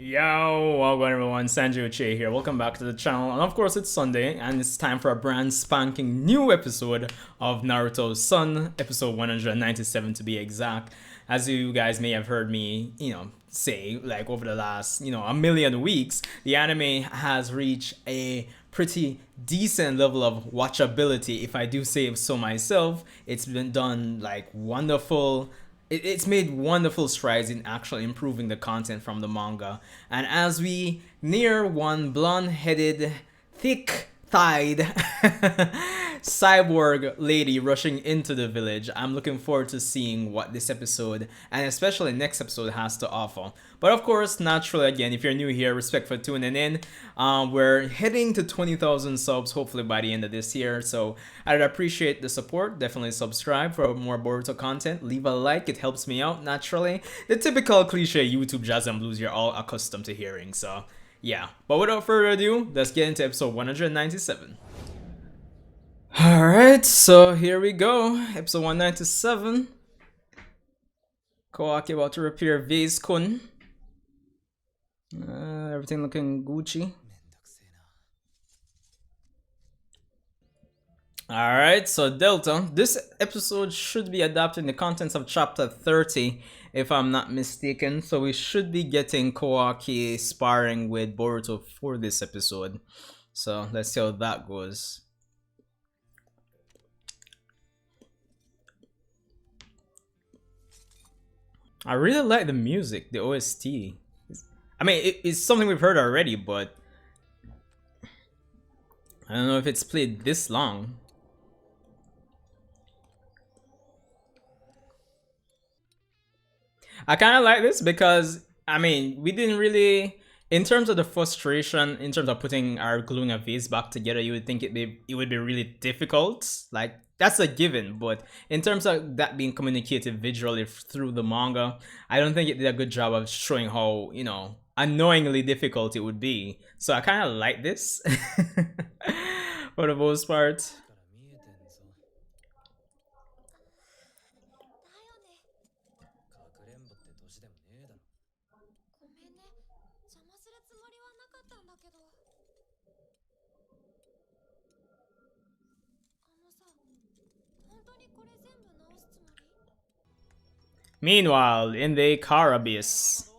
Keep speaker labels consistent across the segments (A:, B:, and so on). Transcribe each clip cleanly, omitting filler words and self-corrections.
A: Yo, welcome everyone, Sanjae Uchiha here. Welcome back to the channel, and of course it's Sunday, and it's time for a brand spanking new episode of Naruto's Sun, episode 197 to be exact. As you guys may have heard me, say like over the last, a million weeks, the anime has reached a pretty decent level of watchability, if I do say so myself. It's been done like wonderful. It's made wonderful strides in actually improving the content from the manga. And as we near one blonde-headed, thick-thighed cyborg lady rushing into the village, I'm looking forward to seeing what this episode, and especially next episode, has to offer. But of course, naturally, again, if you're new here, respect for tuning in. We're heading to 20,000 subs, hopefully by the end of this year. So I'd appreciate the support. Definitely subscribe for more Boruto content. Leave a like, it helps me out, naturally. The typical cliche YouTube jazz and blues you're all accustomed to hearing. So yeah, but without further ado, let's get into episode 197. Alright, so here we go. Episode 197. Kawaki about to repair Vase Kun. Everything looking Gucci. Alright, so Delta. This episode should be adapting the contents of chapter 30, if I'm not mistaken. So we should be getting Kawaki sparring with Boruto for this episode. So let's see how that goes. I really like the music, the OST. I mean, it's something we've heard already, but I don't know if it's played this long. I kind of like this because, I mean, we didn't really, in terms of the frustration, in terms of gluing a vase back together, you would think it would be really difficult. Like, that's a given, but in terms of that being communicated visually through the manga, I don't think it did a good job of showing how, annoyingly difficult it would be. So I kind of like this for the most part. Meanwhile, in the car abyss.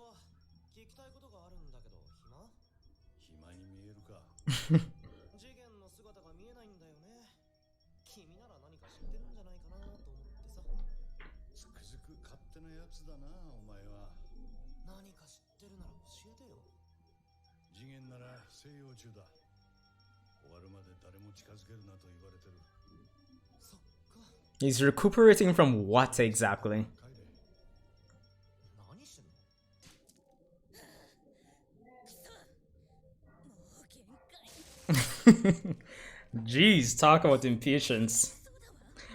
A: He's recuperating from what exactly? Jeez, talk about impatience.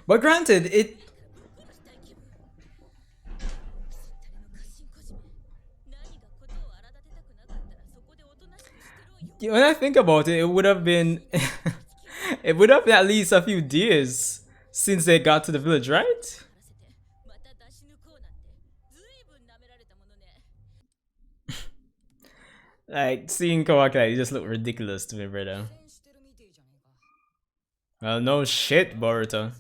A: But granted, when I think about it, it would have been it would have been at least a few days since they got to the village, right? Like, seeing Kawaki, he just looked ridiculous to me, brother. Well, no shit, Boruto.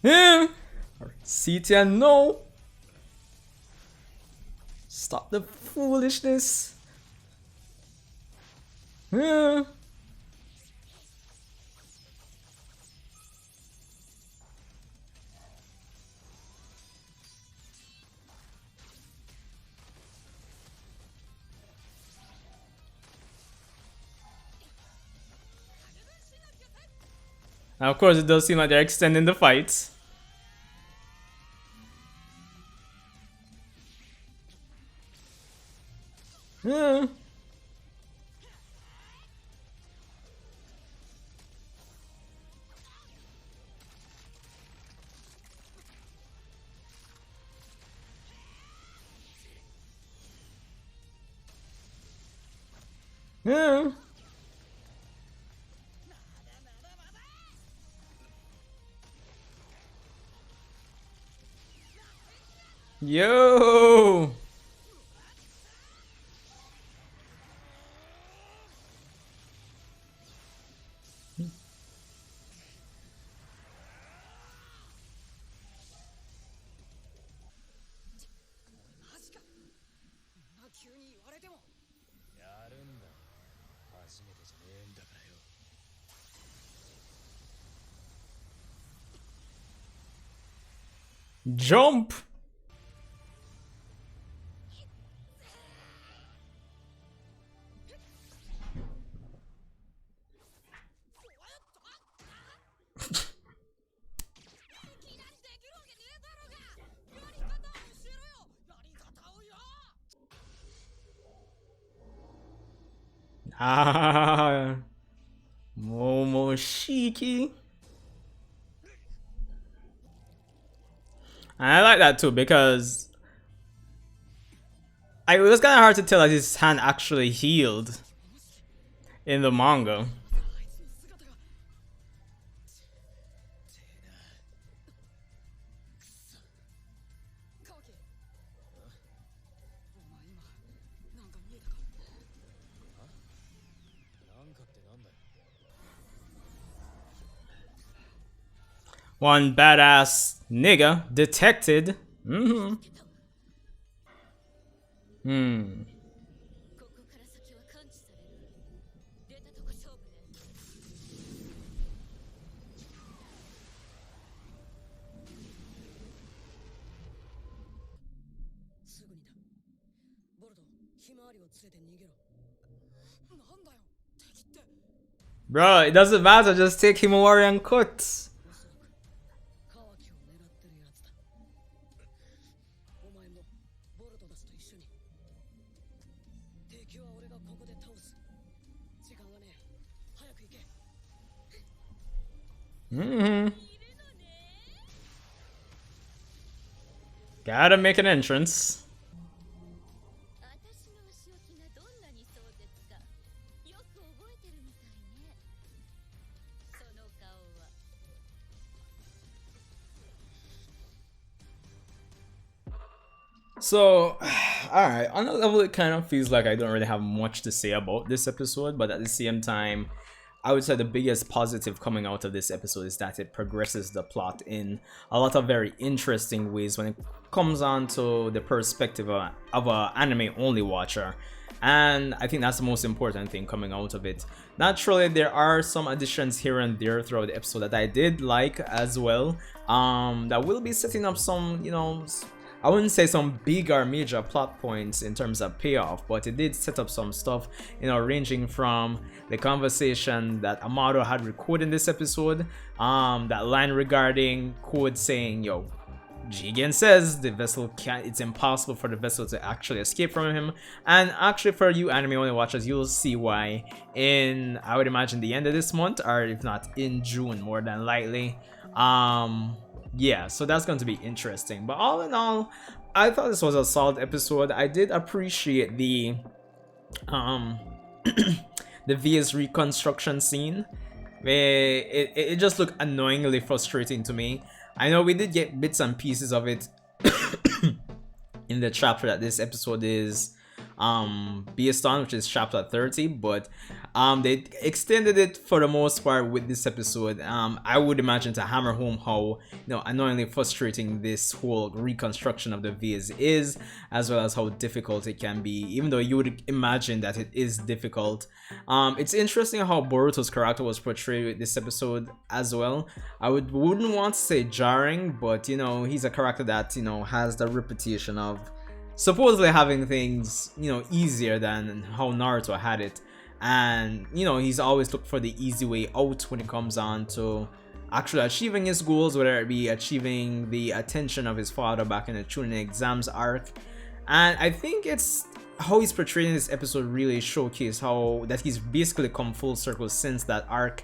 A: Yeah. Cynthia, no. Stop the foolishness. Yeah. Now, of course, it does seem like they're extending the fights. Yeah. Yeah. Yo. Jump. Ah. Momoshiki. I like that too because it was kind of hard to tell that his hand actually healed in the manga. One badass nigga detected. Mm-hmm. Hmm. Bro, it doesn't matter. Just take Himawari and cut. Mm-hmm. Gotta make an entrance. So, alright, on a level, it kind of feels like I don't really have much to say about this episode, but at the same time, I would say the biggest positive coming out of this episode is that it progresses the plot in a lot of very interesting ways when it comes on to the perspective of a anime only watcher. And I think that's the most important thing coming out of it. Naturally, there are some additions here and there throughout the episode that I did like as well, that will be setting up some, you know, I wouldn't say some big or major plot points in terms of payoff, but it did set up some stuff, you know, ranging from the conversation that Amado had recorded in this episode, that line regarding Code saying, yo, Jigen says the vessel can't, it's impossible for the vessel to actually escape from him. And actually, for you anime only watchers, you'll see why in, I would imagine, the end of this month, or if not in June, more than likely. Yeah, so that's going to be interesting. But all in all, I thought this was a solid episode. I did appreciate the the VS reconstruction scene. It just looked annoyingly frustrating to me. I know we did get bits and pieces of it in the chapter that this episode is based on, which is chapter 30, but they extended it for the most part with this episode. I would imagine to hammer home how, you know, annoyingly frustrating this whole reconstruction of the Viz is, as well as how difficult it can be, even though you would imagine that it is difficult. It's interesting how Boruto's character was portrayed with this episode as well. I wouldn't want to say jarring, but you know, he's a character that, you know, has the reputation of supposedly having things, you know, easier than how Naruto had it. And, you know, he's always looked for the easy way out when it comes on to actually achieving his goals, whether it be achieving the attention of his father back in the Chunin exams arc. And I think it's how he's portraying this episode really showcase how that he's basically come full circle since that arc.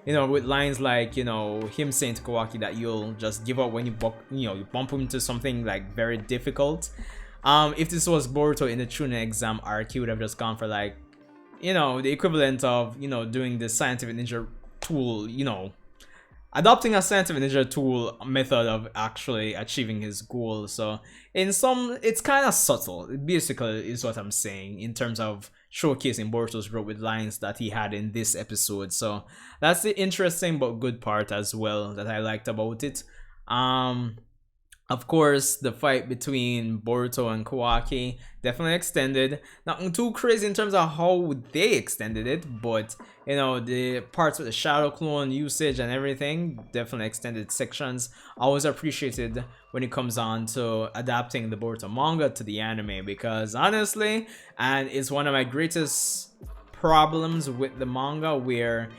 A: You know, with lines like, you know, him saying to Kawaki that you'll just give up when you bump into something like very difficult. If this was Boruto in the Chunin exam arc, he would have just gone for like, you know, the equivalent of, you know, doing the scientific ninja tool, you know, adopting a scientific ninja tool method of actually achieving his goal. So in some, it's kind of subtle, basically, is what I'm saying, in terms of showcasing Boruto's growth with lines that he had in this episode. So that's the interesting but good part as well that I liked about it. Of course, the fight between Boruto and Kawaki definitely extended. Nothing too crazy in terms of how they extended it, but you know, the parts with the shadow clone usage and everything definitely extended sections. Always appreciated when it comes on to adapting the Boruto manga to the anime, because honestly, and it's one of my greatest problems with the manga, where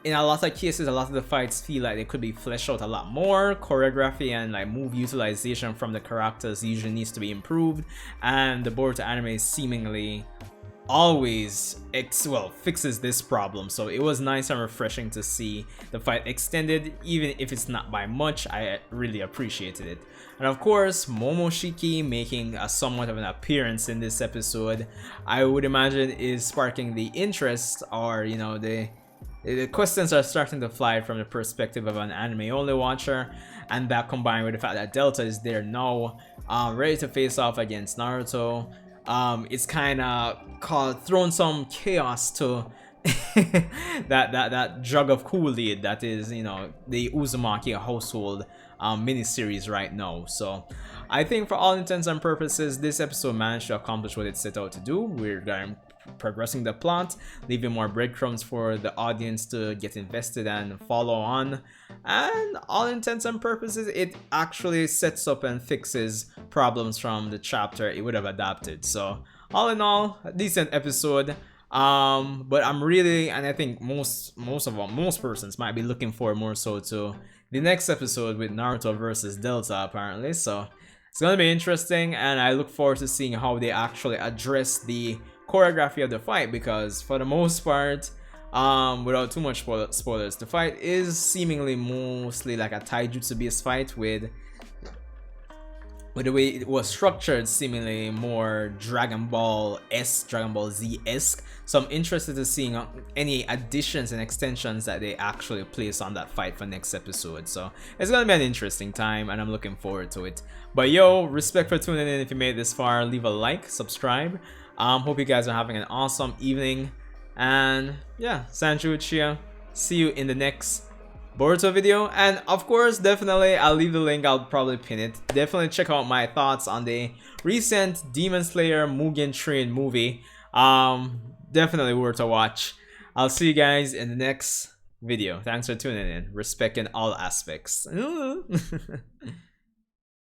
A: in a lot of cases, a lot of the fights feel like they could be fleshed out a lot more. Choreography and like move utilization from the characters usually needs to be improved, and the Boruto anime seemingly always fixes this problem. So it was nice and refreshing to see the fight extended, even if it's not by much. I really appreciated it. And of course, Momoshiki making a somewhat of an appearance in this episode, I would imagine is sparking the interest, or you know, the questions are starting to fly from the perspective of an anime only watcher, and that combined with the fact that Delta is there now, ready to face off against Naruto. It's kind of thrown some chaos to that jug of Kool-Aid that is, you know, the Uzumaki household miniseries right now. So I think for all intents and purposes, this episode managed to accomplish what it set out to do. We're progressing the plot, leaving more breadcrumbs for the audience to get invested and follow on, and all intents and purposes, it actually sets up and fixes problems from the chapter it would have adapted. So all in all, a decent episode. But I'm really, and I think most persons might be looking forward more so to the next episode with Naruto versus Delta, apparently. So it's gonna be interesting, and I look forward to seeing how they actually address the choreography of the fight, because for the most part, without too much spoilers, the fight is seemingly mostly like a taijutsu based fight, with the way it was structured seemingly more Dragon Ball Z-esque. So I'm interested to seeing any additions and extensions that they actually place on that fight for next episode. So it's gonna be an interesting time, and I'm looking forward to it. But yo, respect for tuning in. If you made it this far, leave a like, subscribe. Hope you guys are having an awesome evening, and yeah, Sanjae Uchiha. See you in the next Boruto video, and of course, definitely I'll leave the link, I'll probably pin it. Definitely check out my thoughts on the recent Demon Slayer Mugen Train movie. Definitely worth a watch. I'll see you guys in the next video. Thanks for tuning in. Respect in all aspects.